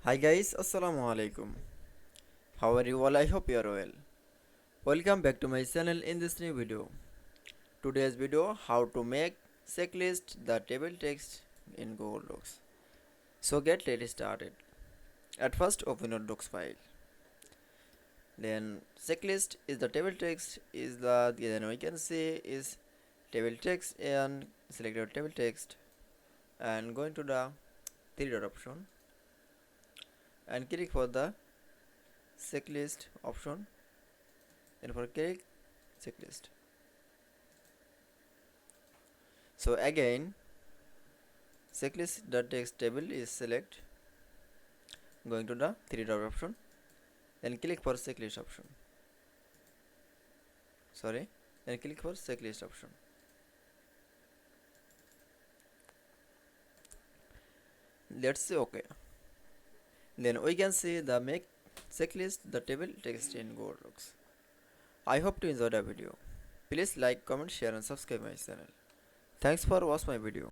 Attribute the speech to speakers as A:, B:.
A: Hi guys, Assalamu Walaikum. How are you all? I hope you are well. Welcome back to my channel in this new video. Today's video how to make checklist the table text in Google Docs. So get started. At first open your docs file. Then checklist is the table text is the then we can say is table text and select your table text and go into the three dot option and click for the checklist option. Then for click checklist. So again checklist.text table is select, going to the three dot option, then click for checklist option. Then click for checklist option. Let's say okay. Then we can see the make checklist the table text in Google Docs. I hope to enjoy the video. Please like, comment, share and subscribe my channel. Thanks for watching my video.